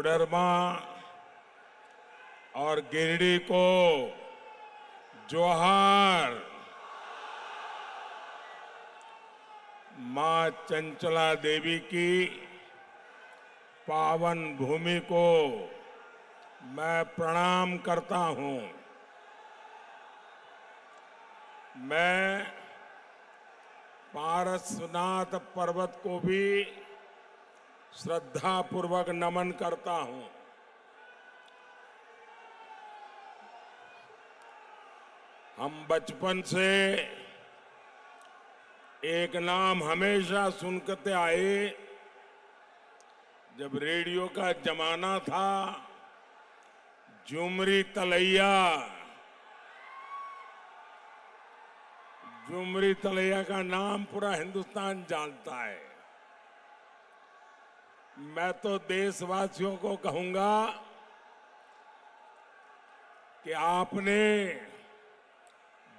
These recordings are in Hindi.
कोडरमा और गिरिडीह को जोहार। मां चंचला देवी की पावन भूमि को मैं प्रणाम करता हूं। मैं पारसनाथ पर्वत को भी श्रद्धापूर्वक नमन करता हूं। हम बचपन से एक नाम हमेशा सुनते आए। जब रेडियो का जमाना था, झुमरी तलैया। झुमरी तलैया का नाम पूरा हिंदुस्तान जानता है। मैं तो देशवासियों को कहूंगा कि आपने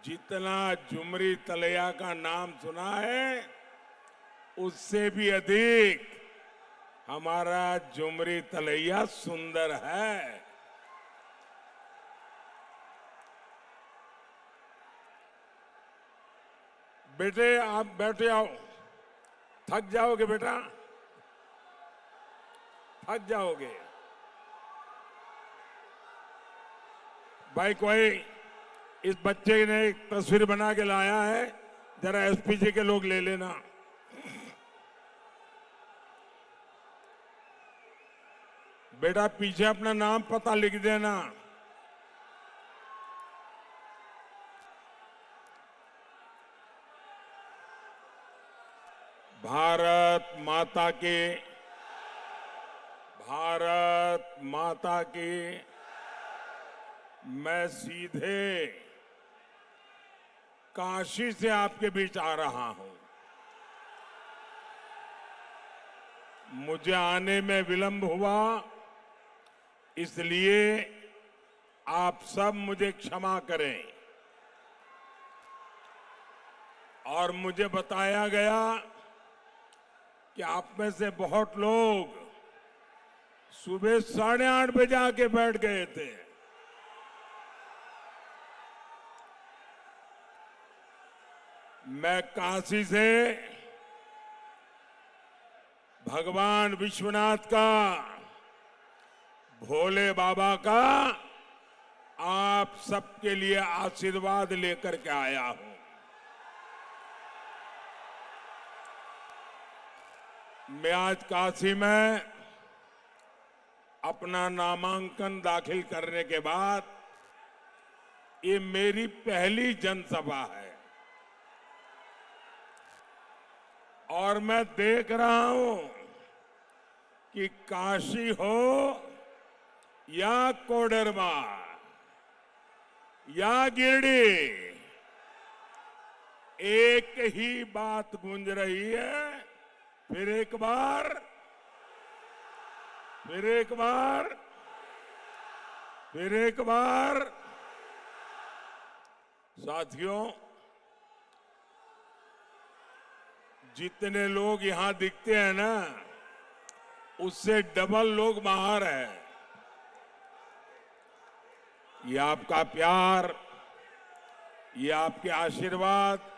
जितना झुमरी तलैया का नाम सुना है, उससे भी अधिक हमारा झुमरी तलैया सुंदर है। बेटे, आप बैठे आओ। थक जाओगे बेटा, थक जाओगे। भाई, कोई इस बच्चे ने एक तस्वीर बना के लाया है, जरा एसपीजी के लोग ले लेना। बेटा, पीछे अपना नाम पता लिख देना। भारत माता की, भारत माता की। मैं सीधे काशी से आपके बीच आ रहा हूं। मुझे आने में विलंब हुआ, इसलिए आप सब मुझे क्षमा करें। और मुझे बताया गया कि आप में से बहुत लोग सुबह 8:30 बजे आके बैठ गए थे। मैं काशी से भगवान विश्वनाथ का, भोले बाबा का आप सबके लिए आशीर्वाद लेकर के आया हूं। मैं आज काशी में अपना नामांकन दाखिल करने के बाद ये मेरी पहली जनसभा है। और मैं देख रहा हूं कि काशी हो या कोडरमा या गिरिडीह, एक ही बात गूंज रही है। फिर एक बार, फिर एक बार, फिर एक बार। साथियों, जितने लोग यहां दिखते हैं ना, उससे डबल लोग बाहर हैं। ये आपका प्यार, ये आपके आशीर्वाद,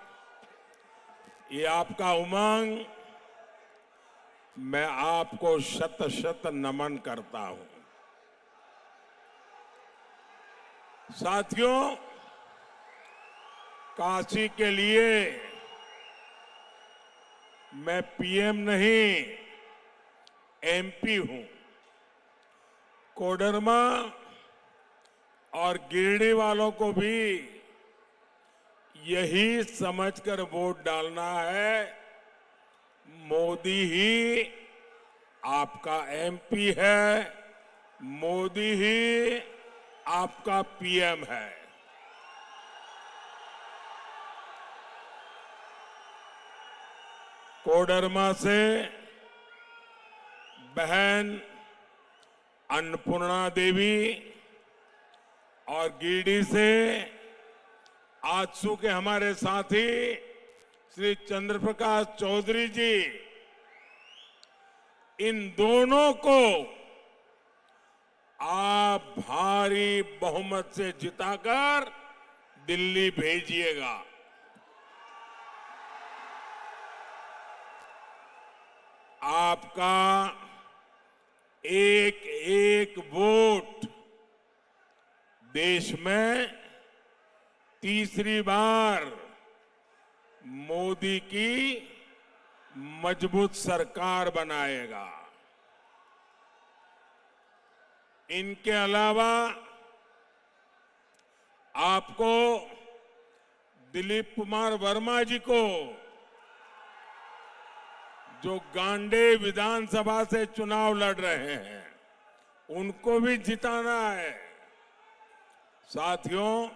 ये आपका उमंग, मैं आपको शत शत नमन करता हूं। साथियों, काशी के लिए मैं पीएम नहीं, एमपी हूं। कोडरमा और गिरिडीह वालों को भी यही समझकर वोट डालना है। मोदी ही आपका एमपी है, मोदी ही आपका पीएम है। कोडरमा से बहन अन्नपूर्णा देवी और गिरिडीह से आजसू के हमारे साथी श्री चंद्रप्रकाश चौधरी जी, इन दोनों को भारी बहुमत से जिताकर दिल्ली भेजिएगा। आपका एक एक वोट देश में तीसरी बार मोदी की मजबूत सरकार बनाएगा। इनके अलावा आपको दिलीप कुमार वर्मा जी को, जो गांडे विधानसभा से चुनाव लड़ रहे हैं, उनको भी जिताना है। साथियों,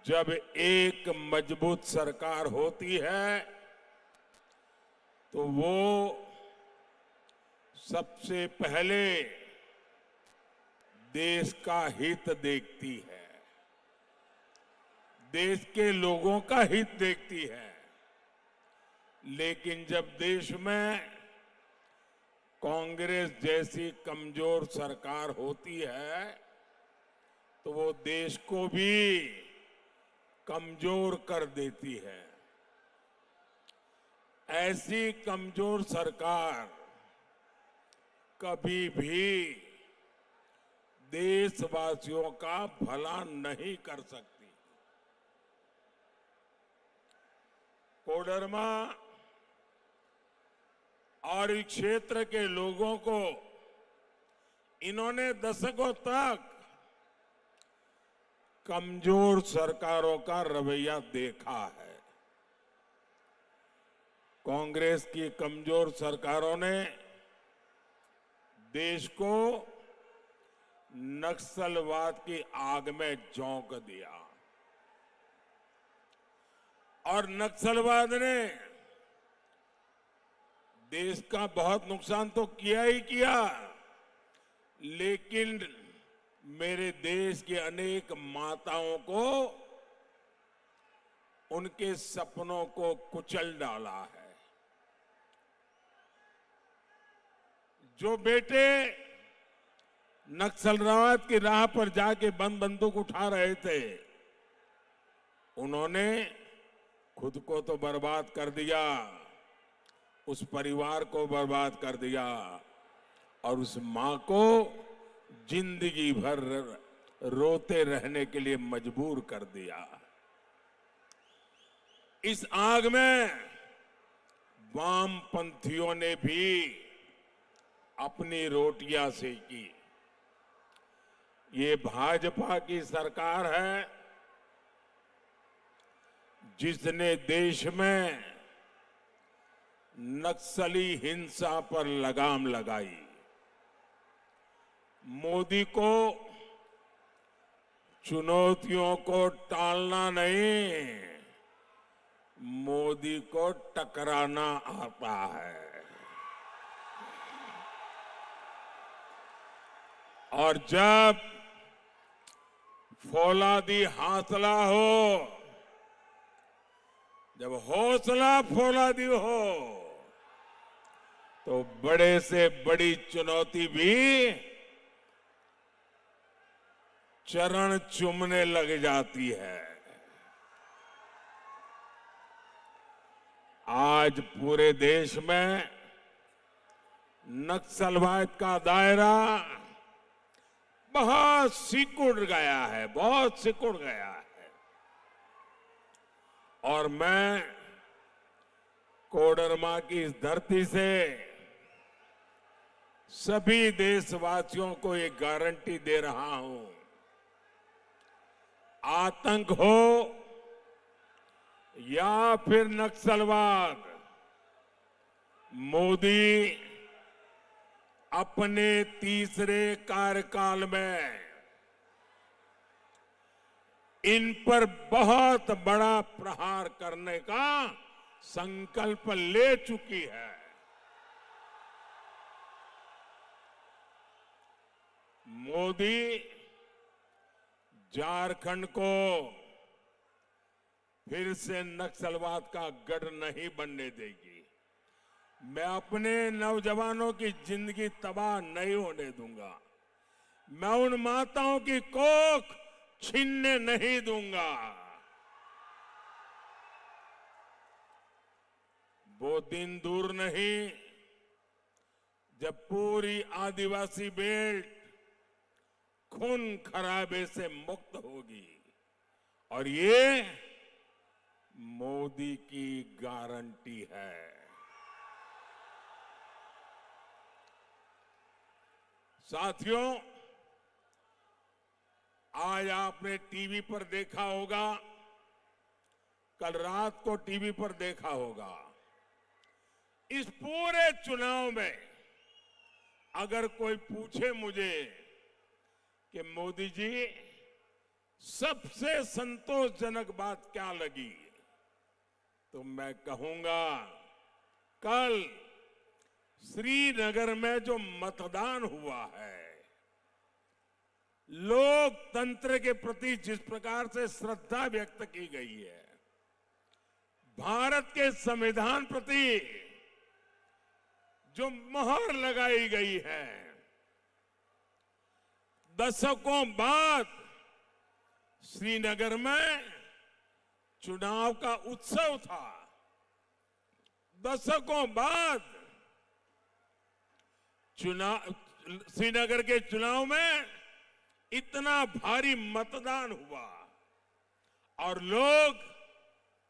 जब एक मजबूत सरकार होती है तो वो सबसे पहले देश का हित देखती है, देश के लोगों का हित देखती है। लेकिन जब देश में कांग्रेस जैसी कमजोर सरकार होती है तो वो देश को भी कमजोर कर देती है। ऐसी कमजोर सरकार कभी भी देशवासियों का भला नहीं कर सकती। कोडरमा और इस क्षेत्र के लोगों को इन्होंने दशकों तक कमजोर सरकारों का रवैया देखा है। कांग्रेस की कमजोर सरकारों ने देश को नक्सलवाद की आग में झोंक दिया और नक्सलवाद ने देश का बहुत नुकसान तो किया ही किया, लेकिन मेरे देश के अनेक माताओं को, उनके सपनों को कुचल डाला है। जो बेटे नक्सलवाद की राह पर जाके बंदूक उठा रहे थे, उन्होंने खुद को तो बर्बाद कर दिया, उस परिवार को बर्बाद कर दिया और उस मां को जिंदगी भर रोते रहने के लिए मजबूर कर दिया। इस आग में वामपंथियों ने भी अपनी रोटियां सेकी। ये भाजपा की सरकार है जिसने देश में नक्सली हिंसा पर लगाम लगाई। मोदी को चुनौतियों को टालना नहीं, मोदी को टकराना आता है। और जब फौलादी हौसला हो, जब हौसला फौलादी हो, तो बड़े से बड़ी चुनौती भी चरण चूमने लग जाती है। आज पूरे देश में नक्सलवाद का दायरा बहुत सिकुड़ गया है, बहुत सिकुड़ गया है। और मैं कोडरमा की इस धरती से सभी देशवासियों को एक गारंटी दे रहा हूं, आतंक हो या फिर नक्सलवाद, मोदी अपने तीसरे कार्यकाल में इन पर बहुत बड़ा प्रहार करने का संकल्प ले चुकी है। मोदी झारखंड को फिर से नक्सलवाद का गढ़ नहीं बनने देगी। मैं अपने नौजवानों की जिंदगी तबाह नहीं होने दूंगा। मैं उन माताओं की कोख छीनने नहीं दूंगा। वो दिन दूर नहीं जब पूरी आदिवासी बेल्ट खून खराबे से मुक्त होगी, और ये मोदी की गारंटी है। साथियों, आज आपने टीवी पर देखा होगा, कल रात को टीवी पर देखा होगा, इस पूरे चुनाव में अगर कोई पूछे मुझे कि मोदी जी सबसे संतोषजनक बात क्या लगी, तो मैं कहूंगा कल श्रीनगर में जो मतदान हुआ है, लोकतंत्र के प्रति जिस प्रकार से श्रद्धा व्यक्त की गई है, भारत के संविधान प्रति जो मोहर लगाई गई है, दशकों बाद श्रीनगर में चुनाव का उत्सव था। दशकों बाद श्रीनगर के चुनाव में इतना भारी मतदान हुआ और लोग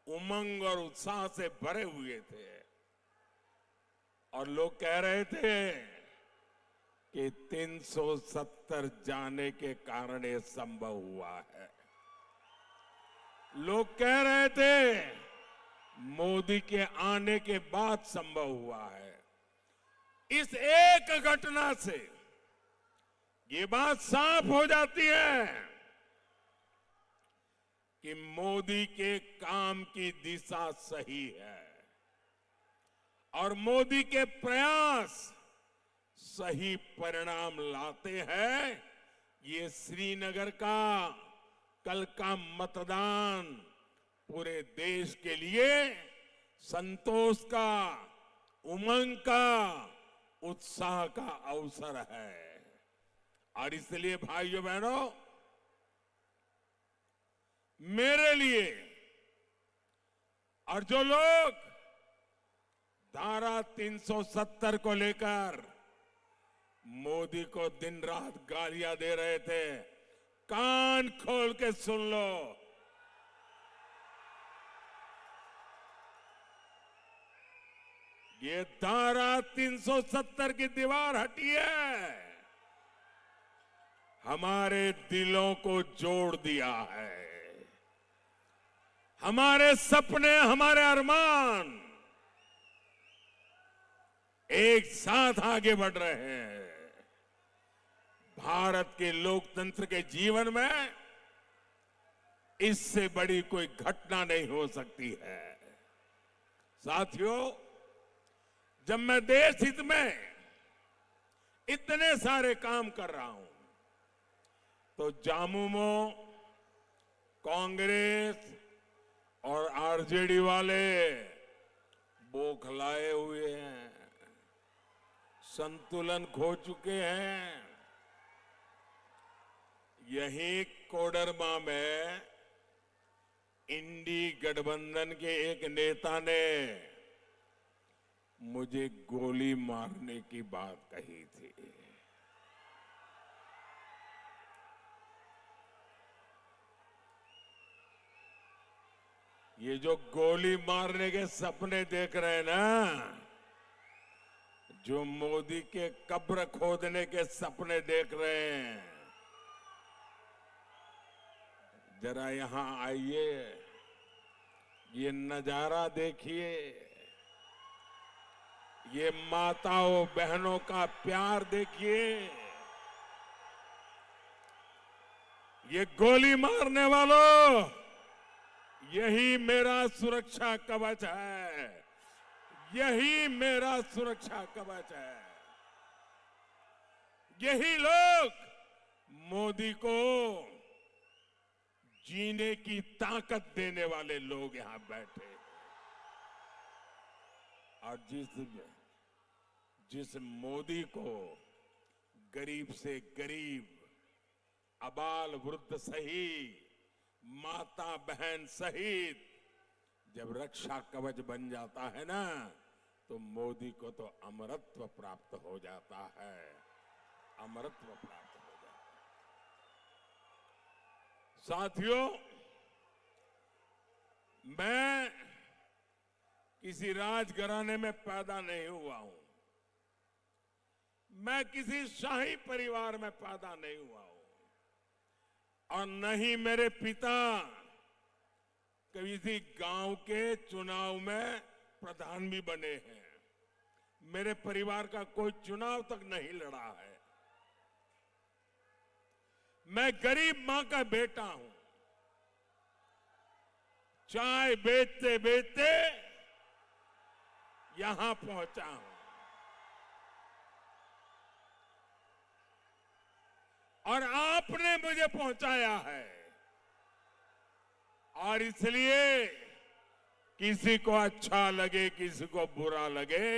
उमंग और उत्साह से भरे हुए थे, और लोग कह रहे थे कि 370 जाने के कारण ये संभव हुआ है। लोग कह रहे थे मोदी के आने के बाद संभव हुआ है। इस एक घटना से ये बात साफ हो जाती है कि मोदी के काम की दिशा सही है और मोदी के प्रयास सही परिणाम लाते हैं। ये श्रीनगर का कल का मतदान पूरे देश के लिए संतोष का, उमंग का, उत्साह का अवसर है। और इसलिए भाइयों बहनों, मेरे लिए और जो लोग धारा 370 को लेकर मोदी को दिन रात गालियां दे रहे थे, कान खोल के सुन लो। ये धारा 370 की दीवार हटी है, हमारे दिलों को जोड़ दिया है। हमारे सपने, हमारे अरमान एक साथ आगे बढ़ रहे हैं। भारत के लोकतंत्र के जीवन में इससे बड़ी कोई घटना नहीं हो सकती है। साथियों, जब मैं देश हित में इतने सारे काम कर रहा हूं, तो जामुमो कांग्रेस और आरजेडी वाले बौखलाए हुए हैं, संतुलन खो चुके हैं। यही कोडरमा में इंडी गठबंधन के एक नेता ने मुझे गोली मारने की बात कही थी। ये जो गोली मारने के सपने देख रहे हैं ना, जो मोदी के कब्र खोदने के सपने देख रहे हैं, जरा यहां आइए, ये नजारा देखिए, ये माताओं बहनों का प्यार देखिए। ये गोली मारने वालों, यही मेरा सुरक्षा कवच है, यही मेरा सुरक्षा कवच है। यही लोग मोदी को जीने की ताकत देने वाले लोग यहां बैठे। और जिस मोदी को गरीब से गरीब, अबाल वृद्ध सहित, माता बहन सहित जब रक्षा कवच बन जाता है ना, तो मोदी को तो अमरत्व प्राप्त हो जाता है, अमरत्व प्राप्त हो जाता है। साथियों, मैं किसी राजघराने में पैदा नहीं हुआ हूं, मैं किसी शाही परिवार में पैदा नहीं हुआ हूं, और न ही मेरे पिता किसी गांव के चुनाव में प्रधान भी बने हैं। मेरे परिवार का कोई चुनाव तक नहीं लड़ा है। मैं गरीब मां का बेटा हूं। चाय बेचते बेचते यहां पहुंचा हूं, और आपने मुझे पहुंचाया है। और इसलिए किसी को अच्छा लगे, किसी को बुरा लगे,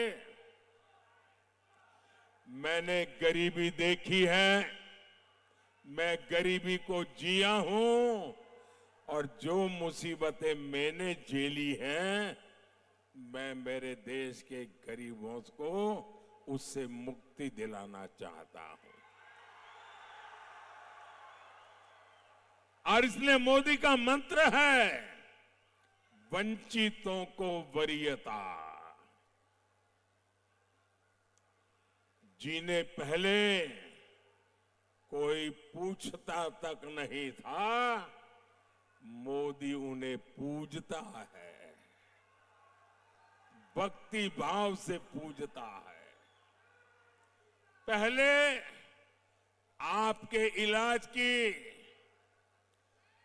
मैंने गरीबी देखी है, मैं गरीबी को जिया हूं, और जो मुसीबतें मैंने झेली हैं, मैं मेरे देश के गरीबों को उससे मुक्ति दिलाना चाहता हूं। और इसलिए मोदी का मंत्र है, वंचितों को वरीयता। जिन्हें पहले कोई पूछता तक नहीं था, मोदी उन्हें पूजता है, भक्ति भाव से पूजता है। पहले आपके इलाज की,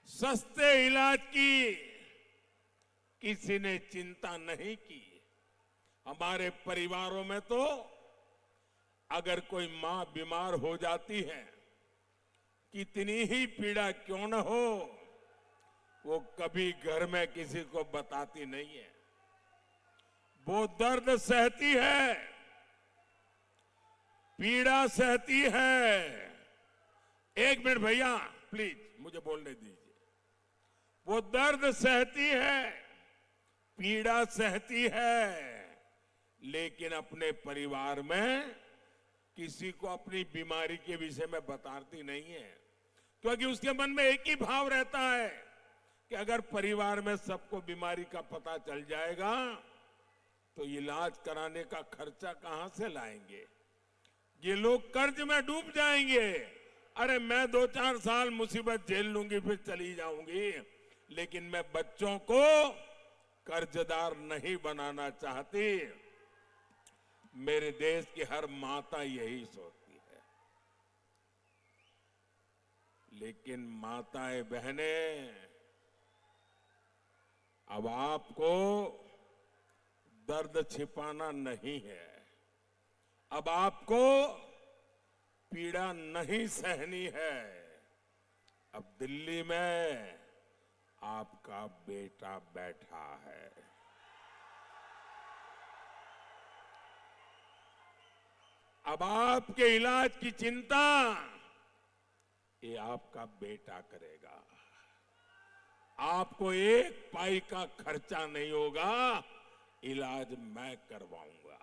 सस्ते इलाज की किसी ने चिंता नहीं की। हमारे परिवारों में तो अगर कोई मां बीमार हो जाती है, कितनी ही पीड़ा क्यों न हो, वो कभी घर में किसी को बताती नहीं है। वो दर्द सहती है, पीड़ा सहती है। एक मिनट भैया, प्लीज मुझे बोलने दीजिए। वो दर्द सहती है, पीड़ा सहती है, लेकिन अपने परिवार में किसी को अपनी बीमारी के विषय में बताती नहीं है, क्योंकि उसके मन में एक ही भाव रहता है कि अगर परिवार में सबको बीमारी का पता चल जाएगा तो इलाज कराने का खर्चा कहां से लाएंगे, ये लोग कर्ज में डूब जाएंगे। अरे मैं 2-4 साल मुसीबत झेल लूंगी, फिर चली जाऊंगी, लेकिन मैं बच्चों को कर्जदार नहीं बनाना चाहती। मेरे देश की हर माता यही सोचती है। लेकिन माताएं बहनें, अब आपको दर्द छिपाना नहीं है, अब आपको पीड़ा नहीं सहनी है। अब दिल्ली में आपका बेटा बैठा है, अब आपके इलाज की चिंता ये आपका बेटा करेगा। आपको एक पाई का खर्चा नहीं होगा, इलाज मैं करवाऊंगा।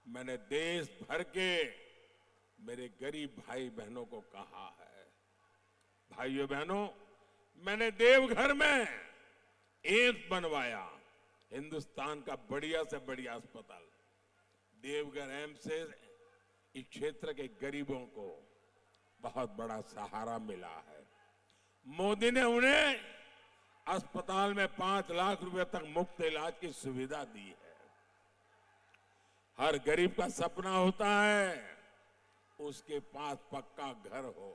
मैंने देश भर के मेरे गरीब भाई बहनों को कहा है, भाइयों बहनों, मैंने देवघर में एम्स बनवाया, हिंदुस्तान का बढ़िया से बढ़िया अस्पताल। देवघर एम्स से इस क्षेत्र के गरीबों को बहुत बड़ा सहारा मिला है। मोदी ने उन्हें अस्पताल में 5 लाख रुपए तक मुफ्त इलाज की सुविधा दी है। हर गरीब का सपना होता है उसके पास पक्का घर हो।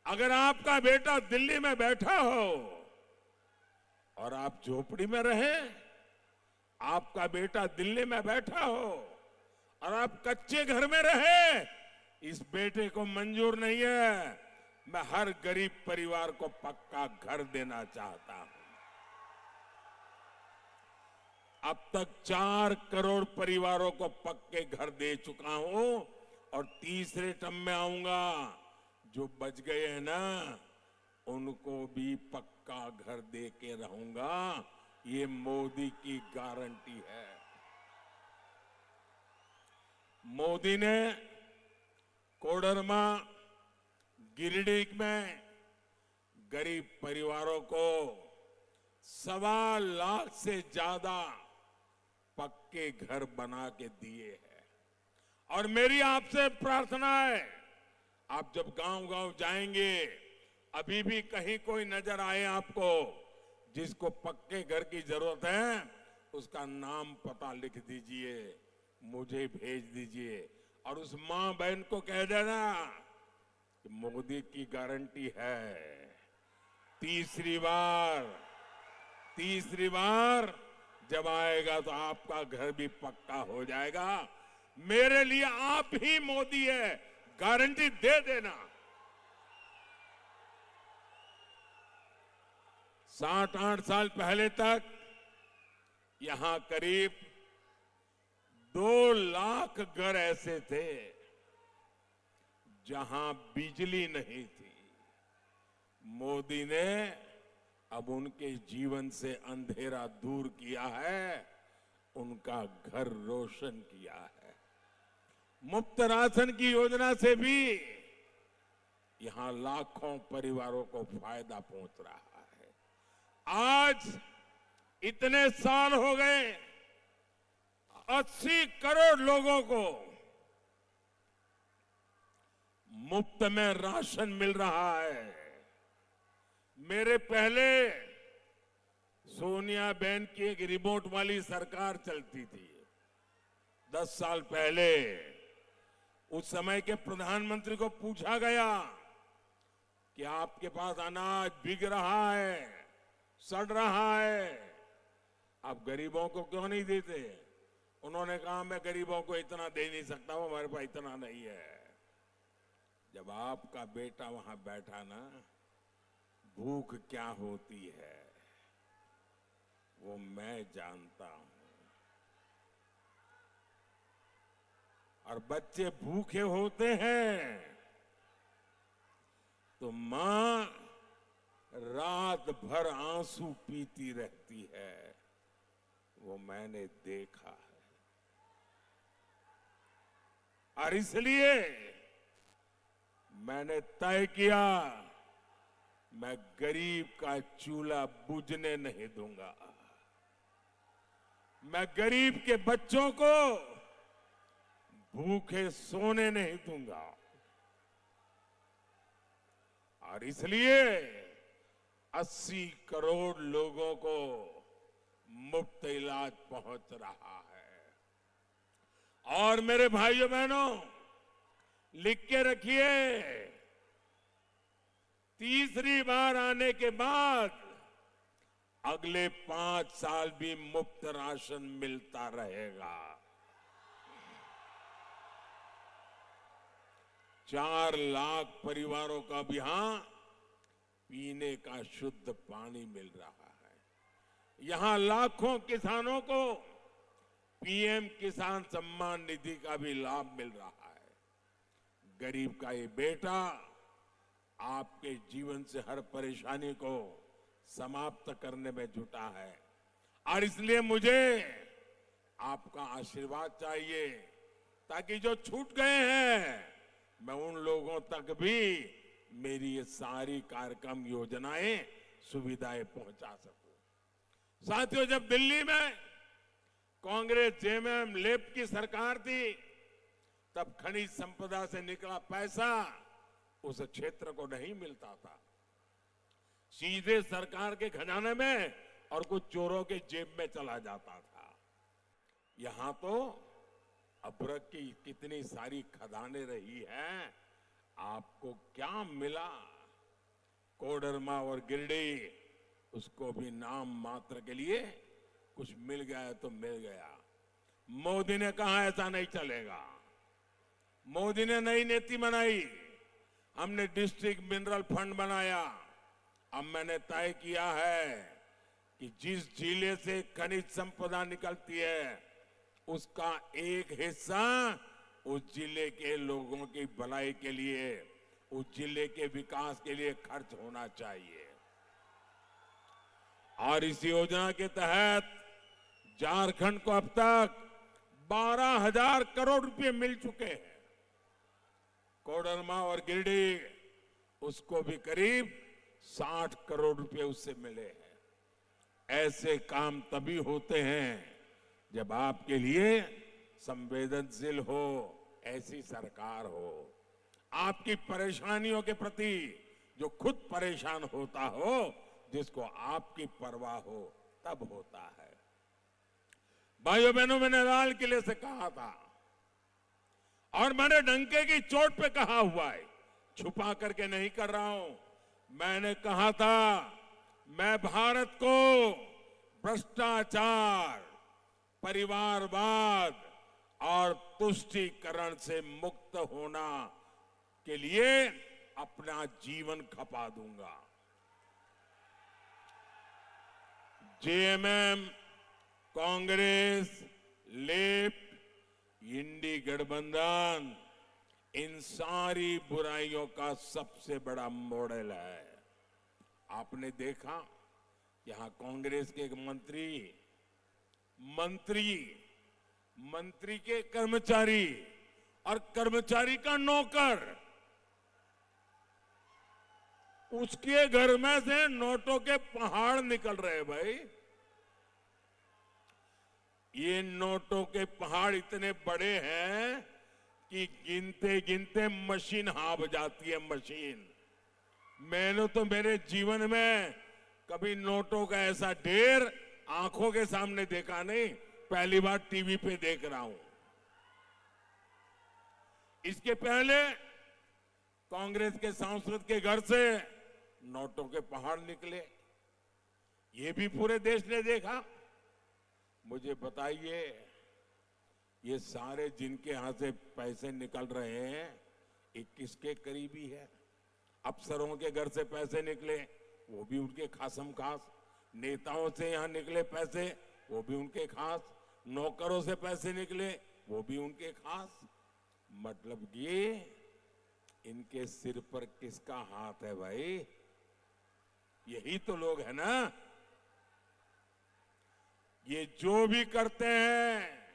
अगर आपका बेटा दिल्ली में बैठा हो और आप झोपड़ी में रहे, आपका बेटा दिल्ली में बैठा हो और आप कच्चे घर में रहे, इस बेटे को मंजूर नहीं है। मैं हर गरीब परिवार को पक्का घर देना चाहता हूं। अब तक 4 करोड़ परिवारों को पक्के घर दे चुका हूं और तीसरे टर्म में आऊंगा जो बच गए हैं ना, उनको भी पक्का घर दे के रहूंगा, ये मोदी की गारंटी है। मोदी ने कोडरमा, गिरिडीह में गरीब परिवारों को 1.25 लाख से ज्यादा पक्के घर बना के दिए हैं। और मेरी आपसे प्रार्थना है, आप जब गांव-गांव जाएंगे, अभी भी कहीं कोई नजर आए आपको जिसको पक्के घर की जरूरत है, उसका नाम पता लिख दीजिए, मुझे भेज दीजिए और उस मां बहन को कह देना कि मोदी की गारंटी है, तीसरी बार जब आएगा तो आपका घर भी पक्का हो जाएगा। मेरे लिए आप ही मोदी है, गारंटी दे देना। 7-8 साल पहले तक यहां करीब 2 लाख घर ऐसे थे जहां बिजली नहीं थी। मोदी ने अब उनके जीवन से अंधेरा दूर किया है, उनका घर रोशन किया है। मुफ्त राशन की योजना से भी यहां लाखों परिवारों को फायदा पहुंच रहा है। आज इतने साल हो गए, 80 करोड़ लोगों को मुफ्त में राशन मिल रहा है। मेरे पहले सोनिया बहन की एक रिमोट वाली सरकार चलती थी 10 साल पहले। उस समय के प्रधानमंत्री को पूछा गया कि आपके पास अनाज बिक रहा है, सड़ रहा है, आप गरीबों को क्यों नहीं देते? उन्होंने कहा मैं गरीबों को इतना दे नहीं सकता हूं, हमारे पास इतना नहीं है। जब आपका बेटा वहां बैठा ना, भूख क्या होती है वो मैं जानता हूं। और बच्चे भूखे होते हैं तो मां रात भर आंसू पीती रहती है, वो मैंने देखा है। और इसलिए मैंने तय किया, मैं गरीब का चूल्हा बुझने नहीं दूंगा। मैं गरीब के बच्चों को भूखे सोने नहीं दूंगा। और इसलिए 80 करोड़ लोगों को मुफ्त इलाज पहुंच रहा है। और मेरे भाइयों बहनों, लिख के रखिए, तीसरी बार आने के बाद अगले 5 साल भी मुफ्त राशन मिलता रहेगा। 4 लाख परिवारों का भी यहां पीने का शुद्ध पानी मिल रहा है। यहां लाखों किसानों को पीएम किसान सम्मान निधि का भी लाभ मिल रहा है। गरीब का ये बेटा आपके जीवन से हर परेशानी को समाप्त करने में जुटा है। और इसलिए मुझे आपका आशीर्वाद चाहिए, ताकि जो छूट गए हैं मैं उन लोगों तक भी मेरी ये सारी कार्यक्रम योजनाएं सुविधाएं पहुंचा सकूं। साथियों, जब दिल्ली में कांग्रेस जेएमएम लेफ्ट की सरकार थी, तब खनिज संपदा से निकला पैसा उस क्षेत्र को नहीं मिलता था, सीधे सरकार के खजाने में और कुछ चोरों के जेब में चला जाता था। यहां तो अबरक की कितनी सारी खदानें रही हैं, आपको क्या मिला? कोडरमा और गिरिडीह, उसको भी नाम मात्र के लिए कुछ मिल गया तो मिल गया। मोदी ने कहा ऐसा नहीं चलेगा। मोदी ने नई नीति बनाई, हमने डिस्ट्रिक्ट मिनरल फंड बनाया। अब मैंने तय किया है कि जिस जिले से खनिज संपदा निकलती है उसका एक हिस्सा उस जिले के लोगों की भलाई के लिए, उस जिले के विकास के लिए खर्च होना चाहिए। और इस योजना के तहत झारखंड को अब तक 12,000 करोड़ रुपए मिल चुके हैं। कोडरमा और गिरिडीह उसको भी करीब 60 करोड़ रुपए उससे मिले हैं। ऐसे काम तभी होते हैं जब आपके लिए संवेदनशील हो, ऐसी सरकार हो, आपकी परेशानियों के प्रति जो खुद परेशान होता हो, जिसको आपकी परवाह हो, तब होता है। भाइयों बहनों, मैंने लाल किले से कहा था और मैंने डंके की चोट पे कहा हुआ है, छुपा करके नहीं कर रहा हूं। मैंने कहा था मैं भारत को भ्रष्टाचार, परिवारवाद और तुष्टीकरण से मुक्त होना के लिए अपना जीवन खपा दूंगा। जेएमएम, कांग्रेस, लेफ्ट, इंडी गठबंधन इन सारी बुराइयों का सबसे बड़ा मॉडल है। आपने देखा यहां कांग्रेस के एक मंत्री के कर्मचारी और कर्मचारी का नौकर, उसके घर में से नोटों के पहाड़ निकल रहे। भाई, ये नोटों के पहाड़ इतने बड़े हैं कि गिनते गिनते मशीन हाँफ जाती है। मशीन, मैंने तो मेरे जीवन में कभी नोटों का ऐसा ढेर आंखों के सामने देखा नहीं, पहली बार टीवी पे देख रहा हूं। इसके पहले कांग्रेस के सांसद के घर से नोटों के पहाड़ निकले, ये भी पूरे देश ने देखा। मुझे बताइए, ये सारे जिनके यहां से पैसे निकल रहे हैं, ये किसके करीबी है? अफसरों के घर से पैसे निकले, वो भी उनके खासम खास। नेताओं से यहां निकले पैसे, वो भी उनके खास। नौकरों से पैसे निकले, वो भी उनके खास। मतलब ये इनके सिर पर किसका हाथ है भाई? यही तो लोग है ना। ये जो भी करते हैं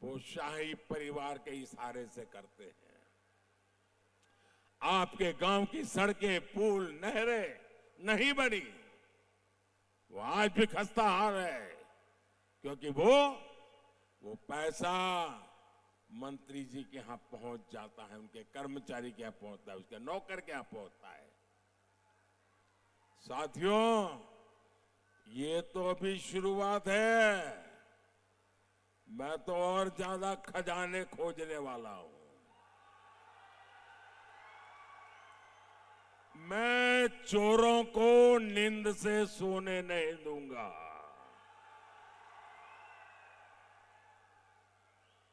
वो शाही परिवार के इशारे से करते हैं। आपके गांव की सड़कें, पुल, नहरें नहीं बनी, वो आज भी खस्ता हाल है, क्योंकि वो पैसा मंत्री जी के यहां पहुंच जाता है, उनके कर्मचारी के यहां पहुंचता है, उसके नौकर के यहां पहुंचता है। साथियों, ये तो अभी शुरुआत है, मैं तो और ज्यादा खजाने खोजने वाला हूं। मैं चोरों को नींद से सोने नहीं दूंगा।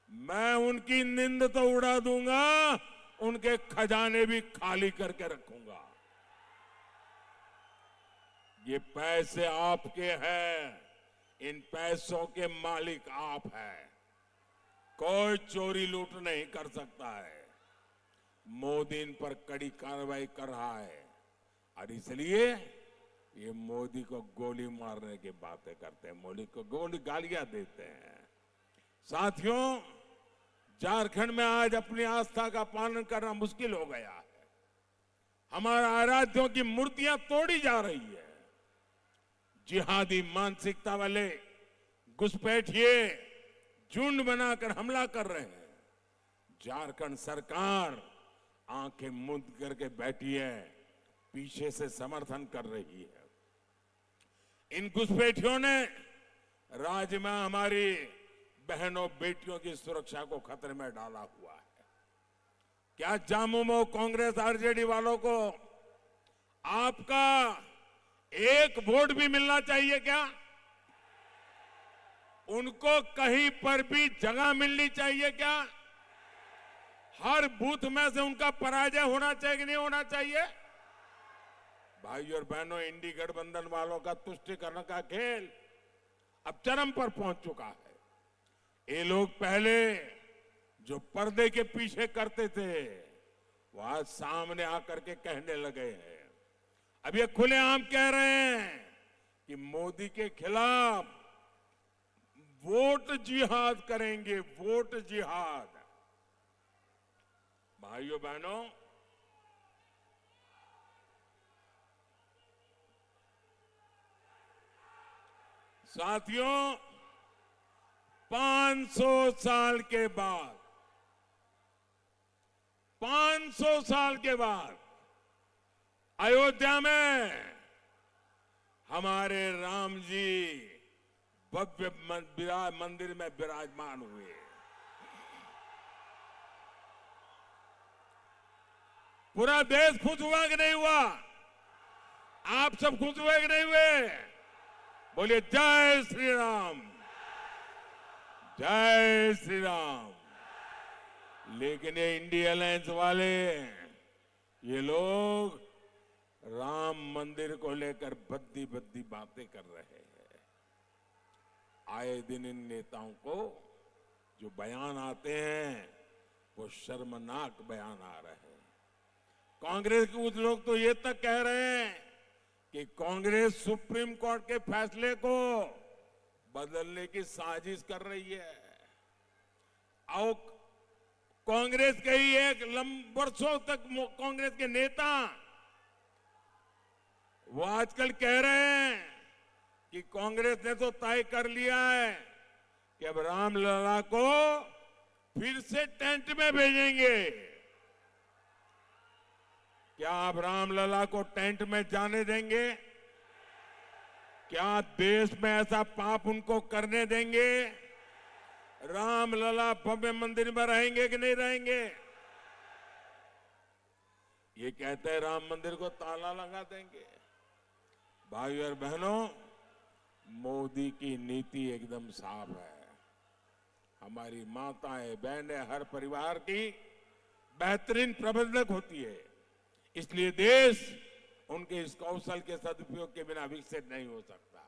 मैं उनकी नींद तो उड़ा दूंगा, उनके खजाने भी खाली करके रखूंगा। ये पैसे आपके हैं, इन पैसों के मालिक आप हैं। कोई चोरी लूट नहीं कर सकता है। मोदी इन पर कड़ी कार्रवाई कर रहा है और इसलिए ये मोदी को गोली मारने की बातें करते हैं, मोदी को गोली गालियां देते हैं। साथियों, झारखंड में आज अपनी आस्था का पालन करना मुश्किल हो गया है। हमारा आराध्यों की मूर्तियां तोड़ी जा रही है। जिहादी मानसिकता वाले घुसपैठिए झुंड बनाकर हमला कर रहे हैं। झारखंड सरकार आंखें मूंद करके बैठी है, पीछे से समर्थन कर रही है। इन घुसपैठियों ने राज्य में हमारी बहनों बेटियों की सुरक्षा को खतरे में डाला हुआ है। क्या झामुमो कांग्रेस आरजेडी वालों को आपका एक वोट भी मिलना चाहिए क्या? उनको कहीं पर भी जगह मिलनी चाहिए क्या? हर बूथ में से उनका पराजय होना चाहिए कि नहीं होना चाहिए? भाइयों और बहनों, इंडी गठबंधन वालों का तुष्टीकरण का खेल अब चरम पर पहुंच चुका है। ये लोग पहले जो पर्दे के पीछे करते थे, वो आज सामने आकर के कहने लगे हैं। अब ये खुलेआम कह रहे हैं कि मोदी के खिलाफ वोट जिहाद करेंगे, वोट जिहाद। भाइयों बहनों, साथियों, 500 साल के बाद 500 साल के बाद अयोध्या में हमारे राम जी भव्य मंदिर में विराजमान हुए। पूरा देश खुश हुआ कि नहीं हुआ? आप सब खुश हुए कि नहीं हुए? बोलिए जय श्री राम, जय श्री राम। लेकिन ये इंडिया अलायंस वाले, ये लोग राम मंदिर को लेकर भद्दी भद्दी बातें कर रहे हैं। आए दिन इन नेताओं को जो बयान आते हैं वो शर्मनाक बयान आ रहे हैं। कांग्रेस के कुछ लोग तो ये तक कह रहे हैं कि कांग्रेस सुप्रीम कोर्ट के फैसले को बदलने की साजिश कर रही है। और कांग्रेस के ही एक वर्षों तक कांग्रेस के नेता वो आजकल कह रहे हैं कि कांग्रेस ने तो तय कर लिया है कि अब रामलला को फिर से टेंट में भेजेंगे। क्या आप रामलला को टेंट में जाने देंगे? क्या देश में ऐसा पाप उनको करने देंगे? रामलला भव्य मंदिर में रहेंगे कि नहीं रहेंगे? ये कहते हैं राम मंदिर को ताला लगा देंगे। भाइयों और बहनों, मोदी की नीति एकदम साफ है। हमारी माताएं बहनें हर परिवार की बेहतरीन प्रबंधक होती है, इसलिए देश उनके इस कौशल के सदुपयोग के बिना विकसित नहीं हो सकता।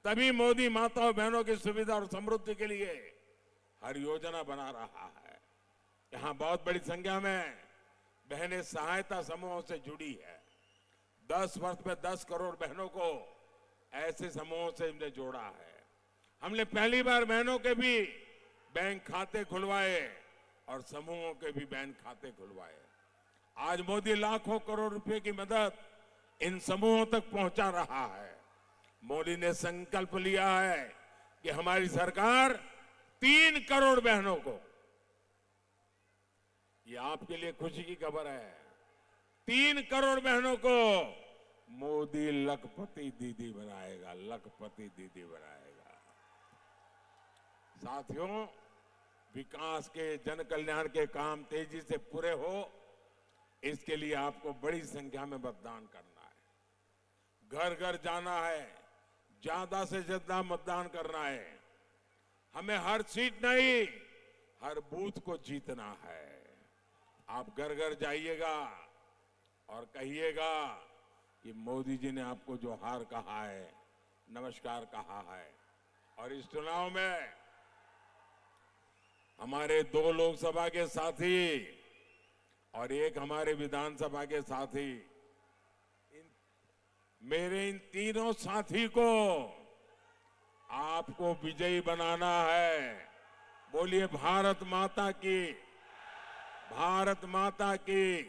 तभी मोदी माताओं बहनों की सुविधा और समृद्धि के लिए हर योजना बना रहा है। यहां बहुत बड़ी संख्या में बहनें सहायता समूहों से जुड़ी है। 10 वर्ष में 10 करोड़ बहनों को ऐसे समूहों से हमने जोड़ा है। हमने पहली बार बहनों के भी बैंक खाते खुलवाए और समूहों के भी बैंक खाते खुलवाए। आज मोदी लाखों करोड़ रुपए की मदद इन समूहों तक पहुंचा रहा है। मोदी ने संकल्प लिया है कि हमारी सरकार 3 करोड़ बहनों को, ये आपके लिए खुशी की खबर है, 3 करोड़ बहनों को मोदी लखपति दीदी बनाएगा, लखपति दीदी बनाएगा। साथियों, विकास के, जन कल्याण के काम तेजी से पूरे हो, इसके लिए आपको बड़ी संख्या में मतदान करना है। घर घर जाना है, ज्यादा से ज्यादा मतदान करना है। हमें हर सीट नहीं, हर बूथ को जीतना है। आप घर घर जाइएगा और कहिएगा कि मोदी जी ने आपको जो हार कहा है, नमस्कार कहा है। और इस चुनाव में हमारे 2 लोकसभा के साथी और एक हमारे विधानसभा के साथी, मेरे इन तीनों साथी को आपको विजयी बनाना है। बोलिए भारत माता की, भारत माता की।